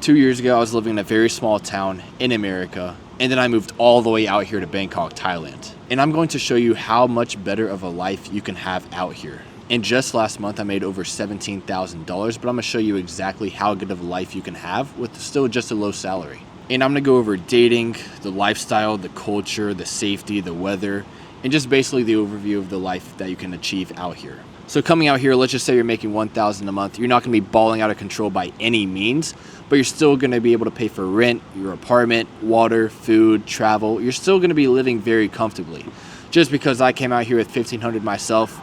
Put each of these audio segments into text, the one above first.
2 years ago, I was living in a very small town in America, and then I moved all the way out here to Bangkok, Thailand. And I'm going to show you how much better of a life you can have out here. And just last month, I made over $17,000, but I'm gonna show you exactly how good of a life you can have with still just a low salary. And I'm gonna go over dating, the lifestyle, the culture, the safety, the weather, and just basically the overview of the life that you can achieve out here. So coming out here, let's just say you're making $1,000 a month. You're not gonna be balling out of control by any means, but you're still gonna be able to pay for rent, your apartment, water, food, travel. You're still gonna be living very comfortably. Just because I came out here with $1,500 myself,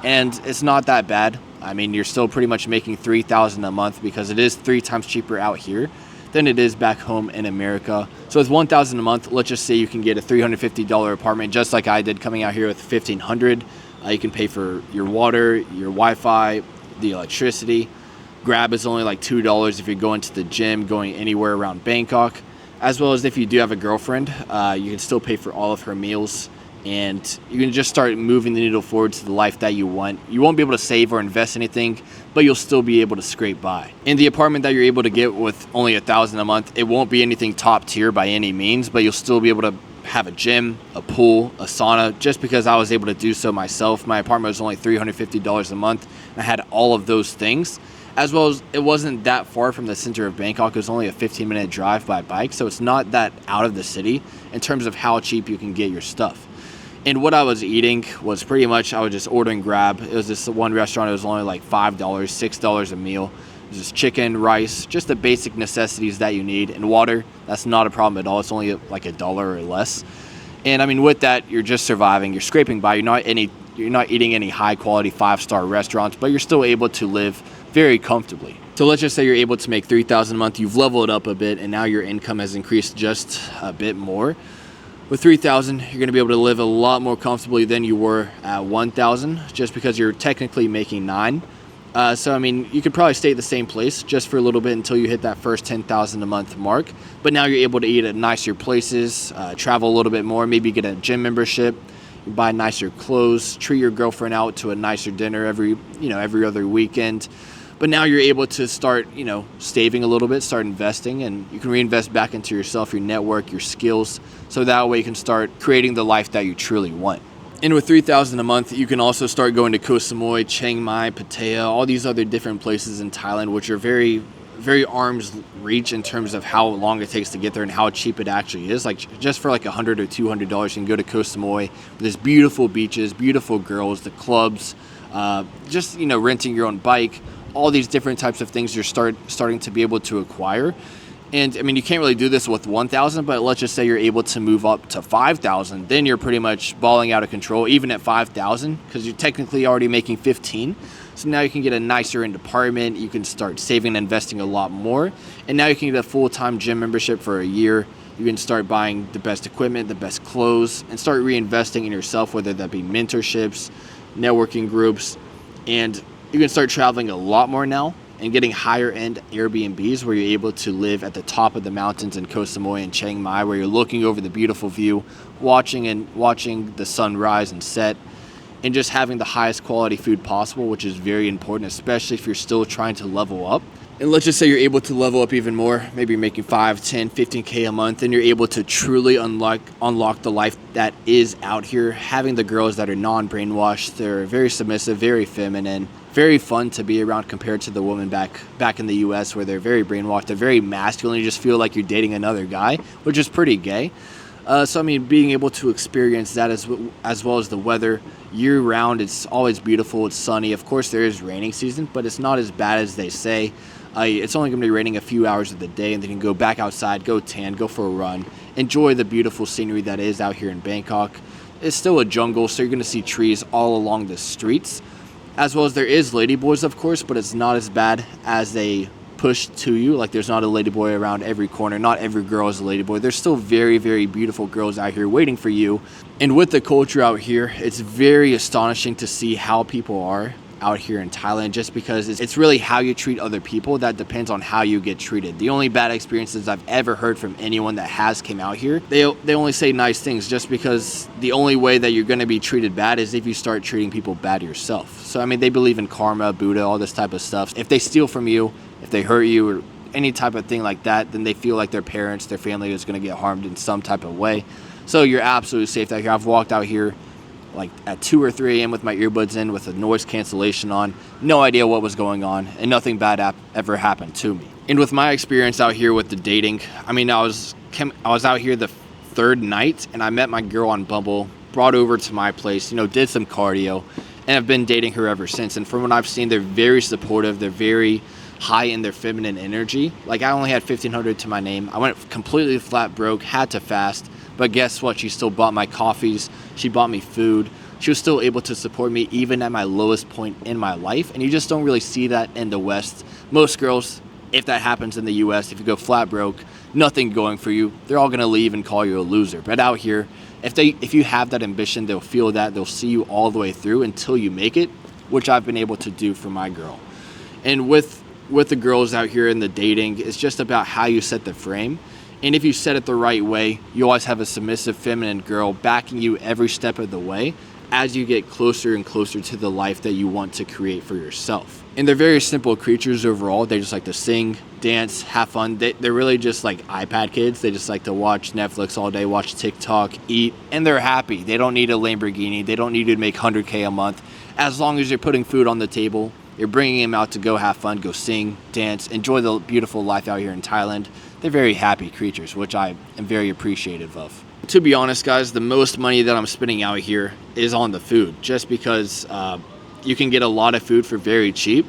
and it's not that bad. I mean, you're still pretty much making $3,000 a month because it is 3 times cheaper out here than it is back home in America. So with $1,000 a month, let's just say you can get a $350 apartment just like I did coming out here with $1,500. You can pay for your water, your Wi-Fi, the electricity. Grab is only like $2 if you're going to the gym, going anywhere around Bangkok. As well as if you do have a girlfriend, you can still pay for all of her meals. And you can just start moving the needle forward to the life that you want. You won't be able to save or invest anything, but you'll still be able to scrape by. In the apartment that you're able to get with only $1,000 a month, it won't be anything top tier by any means, but you'll still be able to have a gym, a pool, a sauna. Just because I was able to do so myself, my apartment was only $350 a month, and I had all of those things. As well as it wasn't that far from the center of Bangkok. It was only a 15-minute drive by bike, so it's not that out of the city in terms of how cheap you can get your stuff. And what I was eating was pretty much, I was just ordering Grab. It was this one restaurant, it was only like $5, $6 a meal. It was just chicken, rice, just the basic necessities that you need. And water, that's not a problem at all. It's only like $1 or less. And I mean, with that, you're just surviving. You're scraping by. You're not eating any high quality 5-star restaurants, but you're still able to live very comfortably. So let's just say you're able to make $3,000 a month. You've leveled up a bit, and now your income has increased just a bit more. With $3,000, you're going to be able to live a lot more comfortably than you were at $1,000, just because you're technically making $9,000. So I mean, you could probably stay at the same place just for a little bit until you hit that first $10,000 a month mark. But now you're able to eat at nicer places, travel a little bit more, maybe get a gym membership, buy nicer clothes, treat your girlfriend out to a nicer dinner every other weekend. But now you're able to start, saving a little bit, start investing, and you can reinvest back into yourself, your network, your skills, so that way you can start creating the life that you truly want. And with $3,000 a month, you can also start going to Koh Samui, Chiang Mai, Pattaya, all these other different places in Thailand, which are very, very arm's reach in terms of how long it takes to get there and how cheap it actually is. Like just for like $100 or $200, you can go to Koh Samui. There's beautiful beaches, beautiful girls, the clubs, renting your own bike. All these different types of things you're starting to be able to acquire. And I mean, you can't really do this with $1,000, but let's just say you're able to move up to $5,000, then you're pretty much balling out of control, even at $5,000, because you're technically already making $15,000. So now you can get a nicer apartment, you can start saving and investing a lot more, and now you can get a full-time gym membership for a year. You can start buying the best equipment, the best clothes, and start reinvesting in yourself, whether that be mentorships, networking groups, and you can start traveling a lot more now and getting higher end Airbnbs where you're able to live at the top of the mountains in Koh Samui and Chiang Mai, where you're looking over the beautiful view, watching the sun rise and set, and just having the highest quality food possible, which is very important, especially if you're still trying to level up. And let's just say you're able to level up even more. Maybe you're making 5, 10, 15K a month, and you're able to truly unlock the life that is out here. Having the girls that are non-brainwashed, they're very submissive, very feminine, very fun to be around compared to the women back in the US where they're very brainwashed. They're very masculine. You just feel like you're dating another guy, which is pretty gay. So I mean, being able to experience that as well as the weather year round, it's always beautiful. It's sunny. Of course, there is raining season, but it's not as bad as they say. It's only going to be raining a few hours of the day, and then you can go back outside, go tan, go for a run, enjoy the beautiful scenery that is out here in Bangkok. It's still a jungle, so you're going to see trees all along the streets, as well as there is ladyboys, of course, but it's not as bad as they push to you. Like there's not a ladyboy around every corner. Not every girl is a ladyboy. There's still very, very beautiful girls out here waiting for you. And with the culture out here, it's very astonishing to see how people are out here in Thailand, just because it's really how you treat other people that depends on how you get treated. The only bad experiences I've ever heard from anyone that has came out here, they only say nice things, just because the only way that you're going to be treated bad is if you start treating people bad yourself. So I mean, they believe in karma, Buddha, all this type of stuff. If they steal from you, if they hurt you, or any type of thing like that, then they feel like their parents, their family is going to get harmed in some type of way. So you're absolutely safe out here. I've walked out here like at 2 or 3 a.m. with my earbuds in with a noise cancellation on, no idea what was going on, and nothing bad ever happened to me. And with my experience out here with the dating, I mean, I was out here the 3rd night, and I met my girl on Bumble, brought over to my place, did some cardio, and I've been dating her ever since. And from what I've seen, they're very supportive. They're very high in their feminine energy. Like, I only had $1,500 to my name. I went completely flat broke, had to fast. But guess what? She still bought my coffees. She bought me food. She was still able to support me even at my lowest point in my life. And you just don't really see that in the West. Most girls, if that happens in the US, if you go flat broke, nothing going for you, they're all going to leave and call you a loser. But out here, if you have that ambition, they'll feel that. They'll see you all the way through until you make it, which I've been able to do for my girl. And with the girls out here in the dating, it's just about how you set the frame. And if you set it the right way, you always have a submissive feminine girl backing you every step of the way as you get closer and closer to the life that you want to create for yourself. And they're very simple creatures overall. They just like to sing, dance, have fun. They're really just like iPad kids. They just like to watch Netflix all day, watch TikTok, eat, and they're happy. They don't need a Lamborghini. They don't need to make 100K a month. As long as you're putting food on the table, you're bringing them out to go have fun, go sing, dance, enjoy the beautiful life out here in Thailand. They're very happy creatures, which I am very appreciative of. To be honest, guys, the most money that I'm spending out here is on the food, just because you can get a lot of food for very cheap,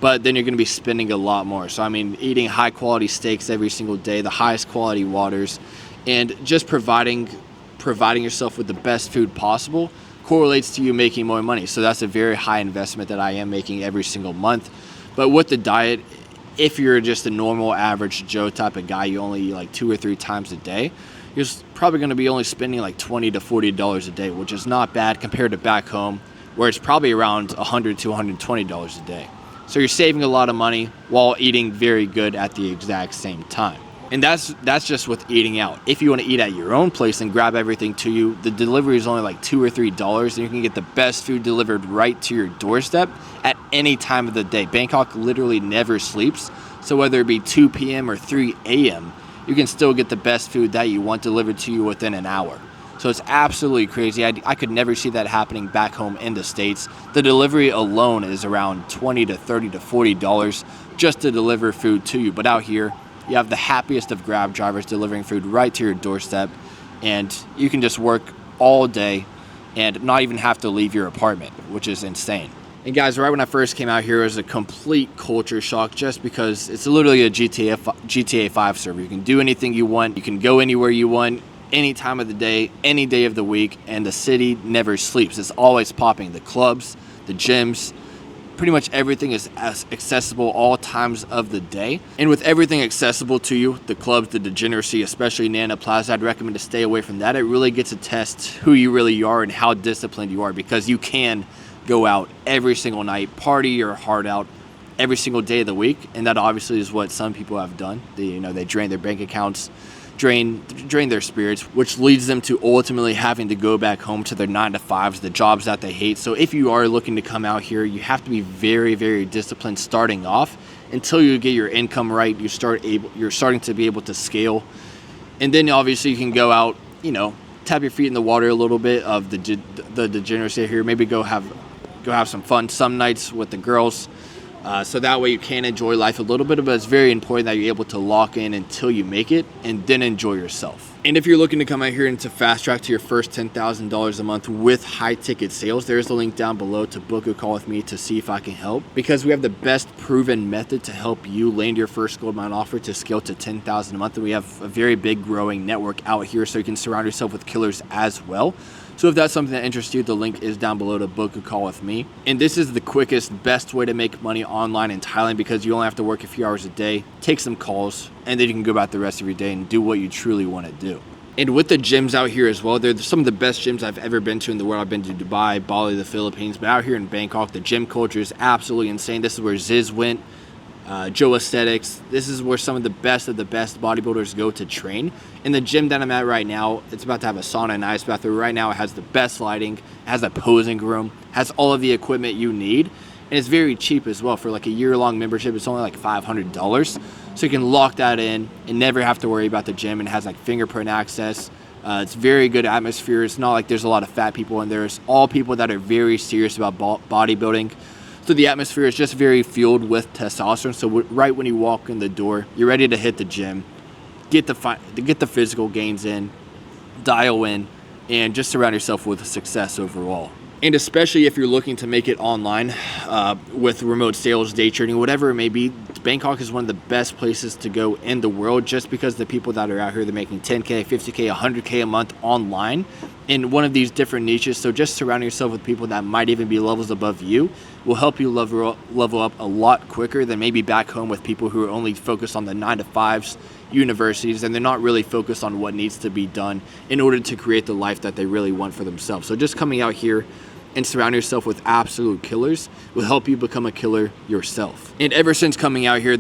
but then you're going to be spending a lot more. So, I mean, eating high quality steaks every single day, the highest quality waters, and just providing yourself with the best food possible correlates to you making more money. So that's a very high investment that I am making every single month. But with the diet, if you're just a normal average Joe type of guy, you only eat like 2 or 3 times a day, you're probably going to be only spending like $20 to $40 a day, which is not bad compared to back home, where it's probably around $100 to $120 a day. So you're saving a lot of money while eating very good at the exact same time. And that's just with eating out. If you want to eat at your own place and grab everything to you, the delivery is only like $2 or $3, and you can get the best food delivered right to your doorstep at any time of the day. Bangkok literally never sleeps, so whether it be 2 p.m. or 3 a.m., you can still get the best food that you want delivered to you within an hour. So it's absolutely crazy. I could never see that happening back home in the States. The delivery alone is around $20 to $30 to $40 just to deliver food to you. But out here, you have the happiest of Grab drivers delivering food right to your doorstep, and you can just work all day and not even have to leave your apartment, which is insane. And guys, right when I first came out here, it was a complete culture shock just because it's literally a GTA 5 server. You can do anything you want. You can go anywhere you want, any time of the day, any day of the week, and the city never sleeps. It's always popping. The clubs, the gyms, pretty much everything is accessible all times of the day. And with everything accessible to you, the clubs, the degeneracy, especially Nana Plaza, I'd recommend to stay away from that. It really gets to test who you really are and how disciplined you are, because you can go out every single night, party your heart out every single day of the week, and that obviously is what some people have done. They drain their bank accounts, drain their spirits, which leads them to ultimately having to go back home to their 9-to-5s, the jobs that they hate. So if you are looking to come out here, you have to be very, very disciplined starting off until you get your income right. You're starting to be able to scale, and then obviously you can go out, tap your feet in the water a little bit of the degeneracy here. Maybe go have some fun some nights with the girls. So that way you can enjoy life a little bit, but it's very important that you're able to lock in until you make it and then enjoy yourself. And if you're looking to come out here and to fast track to your first $10,000 a month with high ticket sales, there's a link down below to book a call with me to see if I can help, because we have the best proven method to help you land your first gold mine offer to scale to $10,000 a month. And we have a very big growing network out here, so you can surround yourself with killers as well. So if that's something that interests you, the link is down below to book a call with me. And this is the quickest, best way to make money online in Thailand, because you only have to work a few hours a day, take some calls, and then you can go about the rest of your day and do what you truly want to do. And with the gyms out here as well, they're some of the best gyms I've ever been to in the world. I've been to Dubai, Bali, the Philippines, but out here in Bangkok, the gym culture is absolutely insane. This is where Ziz went, Joe Aesthetics. This is where some of the best bodybuilders go to train. In the gym that I'm at right now, it's about to have a sauna and ice bath. Right now it has the best lighting, it has a posing room, has all of the equipment you need, and it's very cheap as well. For like a year-long membership, it's only like $500. So you can lock that in and never have to worry about the gym, and it has like fingerprint access. It's very good atmosphere. It's not like there's a lot of fat people in there. It's all people that are very serious about bodybuilding. So the atmosphere is just very fueled with testosterone. So right when you walk in the door, you're ready to hit the gym, get the physical gains in, dial in, and just surround yourself with success overall. And especially if you're looking to make it online with remote sales, day trading, whatever it may be, Bangkok is one of the best places to go in the world, just because the people that are out here, they're making 10K, 50K, 100K a month online in one of these different niches. So just surrounding yourself with people that might even be levels above you will help you level up a lot quicker than maybe back home with people who are only focused on the 9-to-5s, universities, and they're not really focused on what needs to be done in order to create the life that they really want for themselves. So just coming out here and surround yourself with absolute killers will help you become a killer yourself. And ever since coming out here,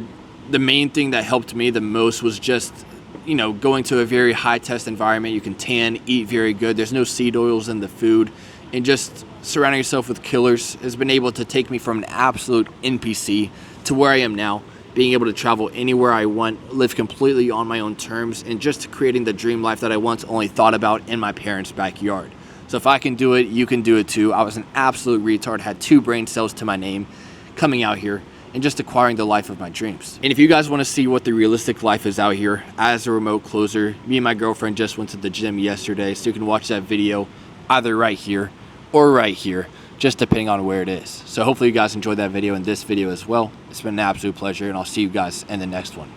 the main thing that helped me the most was just, you know, going to a very high test environment. You can tan, eat very good. There's no seed oils in the food. And just surrounding yourself with killers has been able to take me from an absolute NPC to where I am now, being able to travel anywhere I want, live completely on my own terms, and just creating the dream life that I once only thought about in my parents' backyard. So if I can do it, you can do it too. I was an absolute retard, had 2 brain cells to my name, coming out here and just acquiring the life of my dreams. And if you guys want to see what the realistic life is out here as a remote closer, me and my girlfriend just went to the gym yesterday, so you can watch that video either right here or right here, just depending on where it is. So hopefully you guys enjoyed that video and this video as well. It's been an absolute pleasure, and I'll see you guys in the next one.